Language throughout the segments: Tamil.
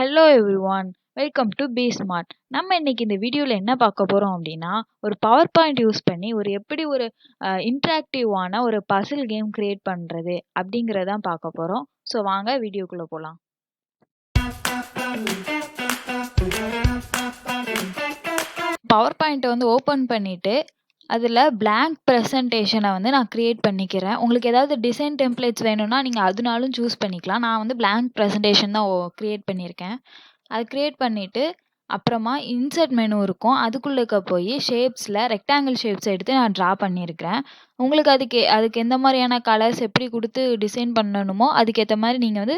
Hello everyone, welcome to besmart. நம்ம இன்னைக்கு இந்த வீடியோவில் என்ன பார்க்க போகிறோம் அப்படின்னா, ஒரு பவர் பாயிண்ட் யூஸ் பண்ணி எப்படி ஒரு இன்ட்ராக்டிவான ஒரு பசில் கேம் கிரியேட் பண்ணுறது அப்படிங்கிறதான் பார்க்க போகிறோம். ஸோ வாங்க வீடியோக்குள்ளே போகலாம். பவர் பாயிண்ட்டை ஓப்பன் பண்ணிவிட்டு அதில் blank ப்ரெசன்டேஷனை நான் க்ரியேட் பண்ணிக்கிறேன். உங்களுக்கு ஏதாவது டிசைன் டெம்ப்ளேட்ஸ் வேணும்னா நீங்கள் அதனாலும் சூஸ் பண்ணிக்கலாம். நான் blank ப்ரெசன்டேஷன் தான் க்ரியேட் பண்ணியிருக்கேன். அது க்ரியேட் பண்ணிவிட்டு அப்புறமா இன்சர்ட் மெனு இருக்கும். அதுக்குள்ளே போய் ஷேப்ஸில் ரெக்டாங்கிள் ஷேப்ஸ் எடுத்து நான் ட்ரா பண்ணியிருக்கிறேன். உங்களுக்கு அதுக்கு எந்த மாதிரியான கலர்ஸ் எப்படி கொடுத்து டிசைன் பண்ணணுமோ அதுக்கேற்ற மாதிரி நீங்கள்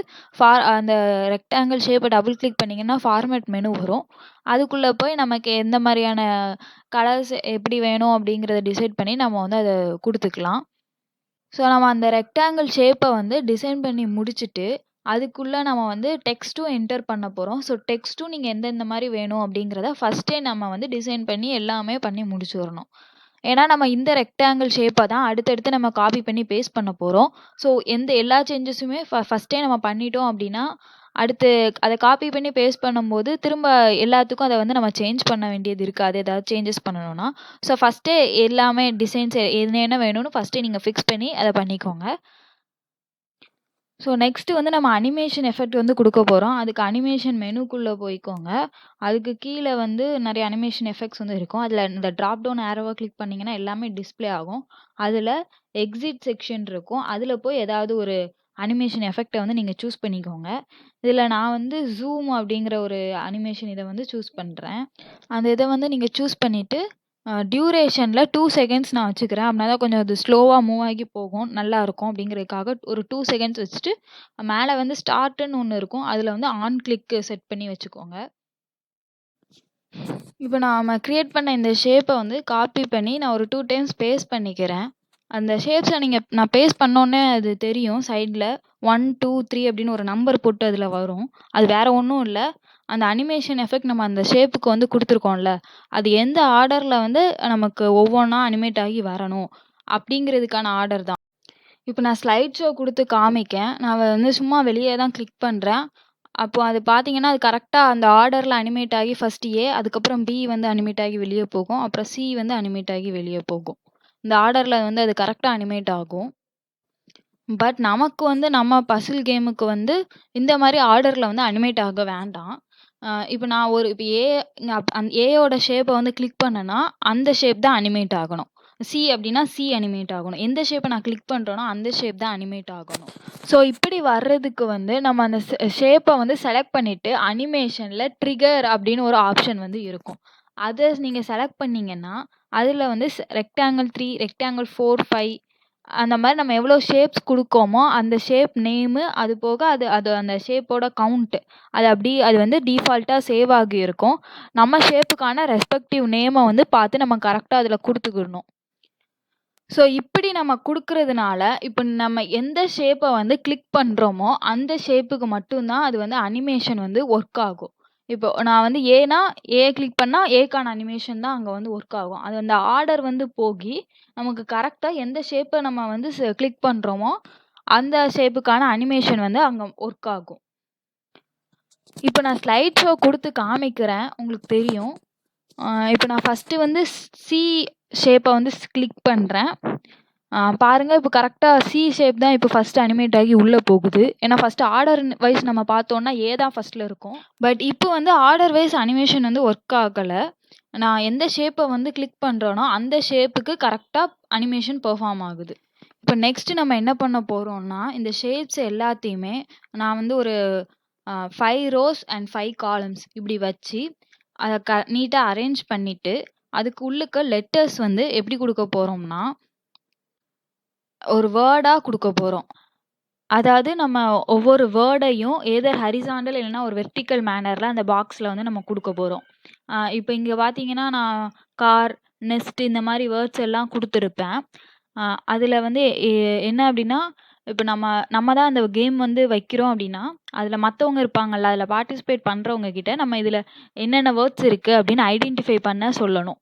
அந்த ரெக்டாங்கிள் ஷேப்பை டபுள் கிளிக் பண்ணிங்கன்னா ஃபார்மேட் மெனு வரும். அதுக்குள்ளே போய் நமக்கு எந்த மாதிரியான கலர்ஸ் எப்படி வேணும் அப்படிங்கிறத டிசைட் பண்ணி நம்ம அதை கொடுத்துக்கலாம். ஸோ நம்ம அந்த ரெக்டாங்கிள் ஷேப்பை டிசைன் பண்ணி முடிச்சுட்டு அதுக்குள்ளே நம்ம டெக்ஸ்ட்டும் என்டர் பண்ண போகிறோம். ஸோ டெக்ஸ்ட்டும் நீங்கள் எந்தெந்த மாதிரி வேணும் அப்படிங்கிறத ஃபஸ்ட்டே நம்ம டிசைன் பண்ணி எல்லாமே பண்ணி முடிச்சிடணும். ஏன்னா நம்ம இந்த ரெக்டாங்கிள் ஷேப்பை தான் அடுத்தடுத்து நம்ம காப்பி பண்ணி பேஸ்ட் பண்ண போகிறோம். ஸோ எல்லா சேஞ்சஸுமே ஃபஸ்ட்டே நம்ம பண்ணிட்டோம் அப்படின்னா அடுத்து அதை காப்பி பண்ணி பேஸ்ட் பண்ணும்போது திரும்ப எல்லாத்துக்கும் அதை நம்ம சேஞ்ச் பண்ண வேண்டியது இருக்காது, ஏதாவது சேஞ்சஸ் பண்ணணும்னா. ஸோ ஃபஸ்ட்டே எல்லாமே டிசைன்ஸ் என்ன வேணும்னு ஃபஸ்ட்டே நீங்கள் ஃபிக்ஸ் பண்ணி அதை பண்ணிக்கோங்க. ஸோ நெக்ஸ்ட்டு நம்ம அனிமேஷன் எஃபெக்ட் கொடுக்க போகிறோம். அதுக்கு அனிமேஷன் மெனுக்குள்ளே போய்க்கோங்க. அதுக்கு கீழே நிறைய அனிமேஷன் எஃபெக்ட்ஸ் இருக்கும். அதில் இந்த ட்ராப் டவுன் ஏரோவை கிளிக் பண்ணிங்கன்னா எல்லாமே டிஸ்பிளே ஆகும். அதில் எக்ஸிட் செக்ஷன் இருக்கும். அதில் போய் ஏதாவது ஒரு அனிமேஷன் எஃபெக்டை நீங்கள் சூஸ் பண்ணிக்கோங்க. இதில் நான் ஜூம் அப்படிங்கிற ஒரு அனிமேஷன் இதை சூஸ் பண்ணுறேன். அந்த இதை நீங்கள் சூஸ் பண்ணிவிட்டு டியூரேஷனில் 2 செகண்ட்ஸ் நான் வச்சுக்கிறேன். அப்படின்னா தான் கொஞ்சம் அது ஸ்லோவாக மூவ் ஆகி போகும், நல்லாயிருக்கும் அப்படிங்கிறதுக்காக ஒரு 2 செகண்ட்ஸ் வச்சுட்டு மேலே ஸ்டார்ட்டுன்னு ஒன்று இருக்கும். அதில் ஆன் கிளிக்கு செட் பண்ணி வச்சுக்கோங்க. இப்போ நாம் க்ரியேட் பண்ண இந்த ஷேப்பை காப்பி பண்ணி நான் ஒரு 2 டைம்ஸ் பேஸ்ட் பண்ணிக்கிறேன். அந்த ஷேப்ஸை நான் பேஸ்ட் பண்ணோன்னே அது தெரியும். சைடில் 1, 2, 3 அப்படின்னு ஒரு நம்பர் போட்டு அதில் வரும். அது வேறு ஒன்றும் இல்லை, அந்த அனிமேஷன் எஃபெக்ட் நம்ம அந்த ஷேப்புக்கு கொடுத்துருக்கோம்ல, அது எந்த ஆர்டரில் நமக்கு ஒவ்வொன்றா அனிமேட் ஆகி வரணும் அப்படிங்கிறதுக்கான ஆர்டர் தான். இப்போ நான் ஸ்லைட் ஷோ கொடுத்து காமிக்கேன். நான் சும்மா வெளியே தான் கிளிக் பண்ணுறேன். அப்போது அது பார்த்தீங்கன்னா அது கரெக்டாக அந்த ஆர்டரில் அனிமேட் ஆகி ஃபஸ்ட்டு ஏ, அதுக்கப்புறம் பி அனிமேட் ஆகி வெளியே போகும். அப்புறம் சி அனிமேட் ஆகி வெளியே போகும். இந்த ஆர்டரில் அது கரெக்டாக அனிமேட் ஆகும். பட் நமக்கு நம்ம பசில் கேமுக்கு இந்த மாதிரி ஆர்டரில் அனிமேட் ஆக வேண்டாம். இப்போ நான் இப்போ ஏயோட ஷேப்பை கிளிக் பண்ணேன்னா அந்த ஷேப் தான் அனிமேட் ஆகணும். சி அப்படின்னா சி அனிமேட் ஆகணும். எந்த ஷேப்பை நான் கிளிக் பண்ணுறேனோ அந்த ஷேப் தான் அனிமேட் ஆகணும். ஸோ இப்படி வர்றதுக்கு நம்ம அந்த ஷேப்பை செலக்ட் பண்ணிவிட்டு அனிமேஷனில் ட்ரிகர் அப்படின்னு ஒரு ஆப்ஷன் இருக்கும். அதை நீங்கள் செலக்ட் பண்ணிங்கன்னா அதில் ரெக்டாங்கிள் 3, ரெக்டாங்கிள் 4, 5 அந்த மாதிரி நம்ம எவ்வளோ ஷேப்ஸ் கொடுக்கோமோ அந்த ஷேப் நேமு, அது போக அது அந்த ஷேப்போட கவுண்ட்டு அது டிஃபால்ட்டாக சேவ் ஆகி இருக்கும். நம்ம ஷேப்புக்கான ரெஸ்பெக்டிவ் நேமை பார்த்து நம்ம கரெக்டாக அதில் கொடுத்துக்கிடணும். ஸோ இப்படி நம்ம கொடுக்கறதுனால இப்போ நம்ம எந்த ஷேப்பை கிளிக் பண்ணுறோமோ அந்த ஷேப்புக்கு மட்டும்தான் அது அனிமேஷன் ஒர்க் ஆகும். இப்போ நான் ஏன்னா ஏ கிளிக் பண்ணால் ஏக்கான அனிமேஷன் தான் அங்கே ஒர்க் ஆகும். அது அந்த ஆர்டர் போகி நமக்கு கரெக்டாக எந்த ஷேப்பை நம்ம கிளிக் பண்ணுறோமோ அந்த ஷேப்புக்கான அனிமேஷன் அங்கே ஒர்க் ஆகும். இப்போ நான் ஸ்லைட் ஷோ கொடுத்து காமிக்கிறேன், உங்களுக்கு தெரியும். இப்போ நான் ஃபஸ்ட்டு சி ஷேப்பை கிளிக் பண்ணுறேன். பாருங்கள், இப்போ கரெக்டாக சி ஷேப் தான் இப்போ ஃபஸ்ட்டு அனிமேட் ஆகி உள்ளே போகுது. ஏன்னா ஃபஸ்ட்டு ஆர்டர் வைஸ் நம்ம பார்த்தோன்னா ஏ தான் ஃபஸ்ட்டில் இருக்கும். பட் இப்போ ஆர்டர் வைஸ் அனிமேஷன் ஒர்க் ஆகலை. நான் எந்த ஷேப்பை கிளிக் பண்ணுறேனோ அந்த ஷேப்புக்கு கரெக்டாக அனிமேஷன் பெர்ஃபார்ம் ஆகுது. இப்போ நெக்ஸ்ட்டு நம்ம என்ன பண்ண போகிறோம்னா இந்த ஷேப்ஸ் எல்லாத்தையுமே நான் ஒரு 5 ரோஸ் அண்ட் 5 காலம்ஸ் இப்படி வச்சு அதை நீட்டாக அரேஞ்ச் பண்ணிவிட்டு அதுக்கு உள்ளுக்க லெட்டர்ஸ் எப்படி கொடுக்க போகிறோம்னா ஒரு வேர்டாக கொடுக்க போகிறோம். அதாவது நம்ம ஒவ்வொரு வேர்டையும் ஏதர் ஹரிசாண்டல் இல்லைன்னா ஒரு வெர்டிக்கல் மேனரில் அந்த பாக்ஸில் நம்ம கொடுக்க போகிறோம். இப்போ இங்கே பார்த்தீங்கன்னா நான் கார், நெஸ்ட் இந்த மாதிரி வேர்ட்ஸ் எல்லாம் கொடுத்துருப்பேன். அதில் என்ன அப்படின்னா இப்போ நம்ம தான் அந்த கேம் வைக்கிறோம் அப்படின்னா அதில் மற்றவங்க இருப்பாங்கள்ல, அதில் பார்ட்டிசிபேட் பண்ணுறவங்க கிட்ட நம்ம இதில் என்னென்ன வேர்ட்ஸ் இருக்குது அப்படின்னு ஐடென்டிஃபை பண்ண சொல்லணும்.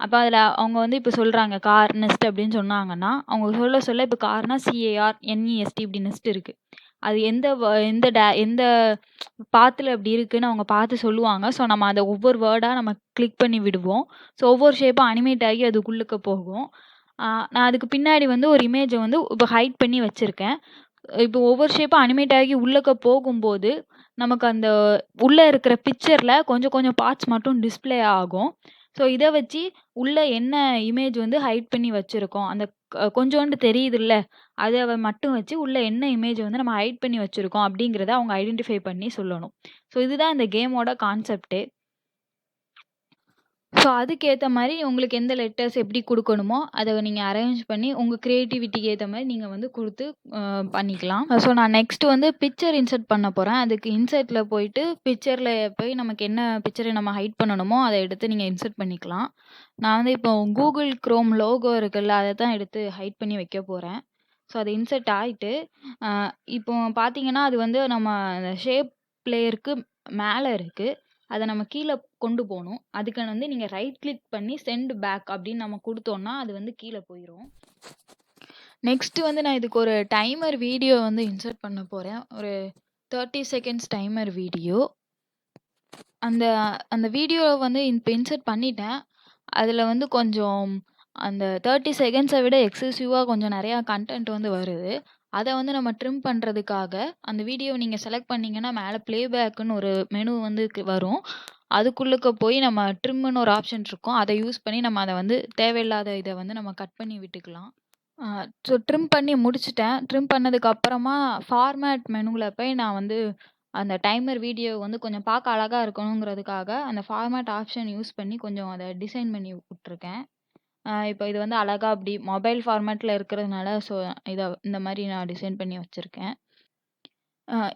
அப்போ அதில் அவங்க இப்போ சொல்கிறாங்க கார் நெஸ்ட் அப்படின்னு சொன்னாங்கன்னா அவங்க சொல்ல இப்போ கார்னா CAR NEST இப்படி நெஸ்ட் இருக்குது. அது எந்த பாத்துல அப்படி இருக்குன்னு அவங்க பார்த்து சொல்லுவாங்க. ஸோ நம்ம அத ஒவ்வொரு வேர்டா நம்ம கிளிக் பண்ணி விடுவோம். ஸோ ஒவ்வொரு ஷேப்பா அனிமேட் ஆகி அதுக்குள்ளுக்க போகும். நான் அதுக்கு பின்னாடி வந்து ஒரு இமேஜ வந்து இப்ப ஹைட் பண்ணி வச்சிருக்கேன். இப்போ ஒவ்வொரு ஷேப்பா அனிமேட் ஆகி உள்ளக்க போகும்போது, நமக்கு அந்த உள்ள இருக்கிற பிக்சர்ல கொஞ்சம் கொஞ்சம் பார்ட்ஸ் மட்டும் டிஸ்ப்ளே ஆகும். ஸோ இத வச்சு உள்ள என்ன இமேஜ் வந்து ஹைட் பண்ணி வச்சிருக்கோம். அந்த கொஞ்சோண்டு தெரியுதுல்ல, அத மட்டும் வச்சு உள்ள என்ன இமேஜ் வந்து நம்ம ஹைட் பண்ணி வச்சிருக்கோம் அப்படிங்கிறத அவங்க ஐடென்டிஃபை பண்ணி சொல்லணும். ஸோ இதுதான் இந்த கேமோட கான்செப்ட்டே. ஸோ அதுக்கேத்த மாரி உங்களுக்கு எந்த லெட்டர்ஸ் எப்படி குடுக்கணுமோ, அத நீங்க அரேஞ்ச் பண்ணி உங்க கிரியேட்டிவிட்டிக்கு ஏத்த மாரி நீங்க வந்து குடுத்து பண்ணிக்கலாம். ஸோ நான் நெக்ஸ்ட் வந்து பிக்சர் இன்சர்ட் பண்ண போறேன். அதுக்கு இன்சர்ட்ல போயிட்டு பிக்சர்ல போய் நமக்கு என்ன பிக்சர நம்ம ஹைட் பண்ணணுமோ, அத எடுத்து நீங்க இன்சர்ட் பண்ணிக்கலாம். நான் வந்து இப்போ Google Chrome லோகோ இருக்குல்ல, அத தான் எடுத்து ஹைட் பண்ணி வைக்க போறேன். ஸோ அது இன்சர்ட் ஆயிட்டு, அ இப்போ பார்த்தீங்கன்னா, அது வந்து நம்ம அந்த ஷேப் லேயருக்கு மேல இருக்கு. அத நம்ம கீழ கொண்டு போணும். அதுக்கு வந்து நீங்க ரைட் கிளிக் பண்ணி சென்ட் பேக் அப்படின்னு நம்ம குடுத்தோம்னா, அது வந்து கீழ போயிரும். நெக்ஸ்ட் வந்து நான் இதுக்கு ஒரு டைமர் வீடியோ வந்து இன்சர்ட் பண்ண போறேன். ஒரு 30 செகண்ட்ஸ் டைமர் வீடியோ. அந்த அந்த வீடியோ வந்து இப்ப இன்சர்ட் பண்ணிட்டேன். அதுல வந்து கொஞ்சம் அந்த 30 செகண்ட்ஸ விட எக்ஸசிவா கொஞ்சம் நெறையா கன்டென்ட் வந்து வருது. அத வந்து நம்ம ட்ரிம் பண்றதுக்காக, அந்த வீடியோவ நீங்க செலக்ட் பண்ணீங்கன்னா, மேல ப்ளேபேக்குன்னு ஒரு மெனு வந்து வரும். அதுக்குள்ளுக்க போய் நம்ம ட்ரிம்ன்னு ஒரு ஆப்ஷன் இருக்கும். அத யூஸ் பண்ணி நம்ம அத வந்து தேவையில்லாத இத வந்து நம்ம கட் பண்ணி விட்டுக்கலாம். ஆ ஸோ ட்ரிம் பண்ணி முடிச்சுட்டேன். ட்ரிம் பண்ணதுக்கு அப்புறமா ஃபார்மேட் மெனுல போய் நான் வந்து அந்த டைமர் வீடியோ வந்து கொஞ்சம் பார்க்க அழகா இருக்கணுங்கிறதுக்காக, அந்த ஃபார்மேட் ஆப்ஷன் யூஸ் பண்ணி கொஞ்சம் அத டிசைன் பண்ணி விட்டுருக்கேன். இப்போ இது வந்து அழகா அப்படி மொபைல் ஃபார்மேட்ல இருக்கிறதுனால, ஸோ இத இந்த மாரி நான் டிசைன் பண்ணி வச்சிருக்கேன்.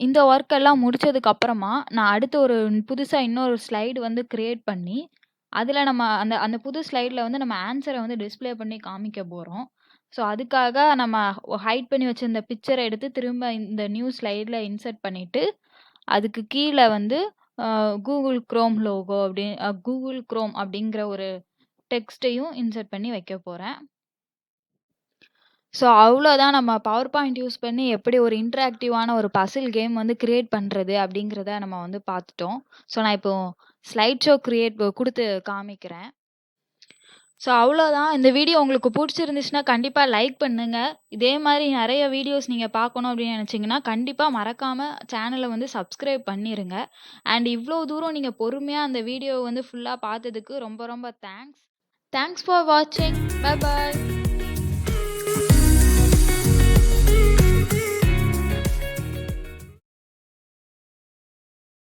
இந்த ஒர்க் எல்லாம் முடிச்சதுக்கு அப்புறமா, நான் அடுத்து ஒரு புதுசா இன்னொரு ஸ்லைடு வந்து கிரியேட் பண்ணி, அதுல நம்ம அந்த அந்த புது ஸ்லைட்ல வந்து நம்ம ஆன்ஸர வந்து டிஸ்ப்ளே பண்ணி காமிக்க போறோம். ஸோ அதுக்காக நம்ம ஹைட் பண்ணி வச்சிருந்த பிக்சர எடுத்து திரும்ப இந்த நியூ ஸ்லைட்ல இன்சர்ட் பண்ணிட்டு, அதுக்கு கீழ வந்து அ Google Chrome logo Google Chrome அப்படிங்கிற ஒரு டெக்ஸ்ட்டையும் இன்சர்ட் பண்ணி வைக்க போறேன். ஸோ அவ்வளோதான், நம்ம பவர் பாயிண்ட் யூஸ் பண்ணி எப்படி ஒரு இன்டராக்டிவான ஒரு பசில் கேம் வந்து கிரியேட் பண்றது அப்படிங்கிறத நம்ம வந்து பார்த்துட்டோம். ஸோ நான் இப்போ ஸ்லைட் ஷோ கிரியேட் குடுத்து காமிக்கிறேன். ஸோ அவ்வளோதான். இந்த வீடியோ உங்களுக்கு புடிச்சிருந்துச்சுன்னா கண்டிப்பா லைக் பண்ணுங்க. இதே மாரி நெறைய வீடியோஸ் நீங்க பார்க்கணும் அப்படின்னு நெனச்சீங்கன்னா, கண்டிப்பா மறக்காம சேனல வந்து சப்ஸ்கிரைப் பண்ணிருங்க. அண்ட் இவ்ளோ தூரம் நீங்க பொறுமையா அந்த வீடியோவ வந்து ஃபுல்லா பார்த்ததுக்கு ரொம்ப ரொம்ப தேங்க்ஸ். தேங்க்ஸ் ஃபார் வாட்சிங். Bye by.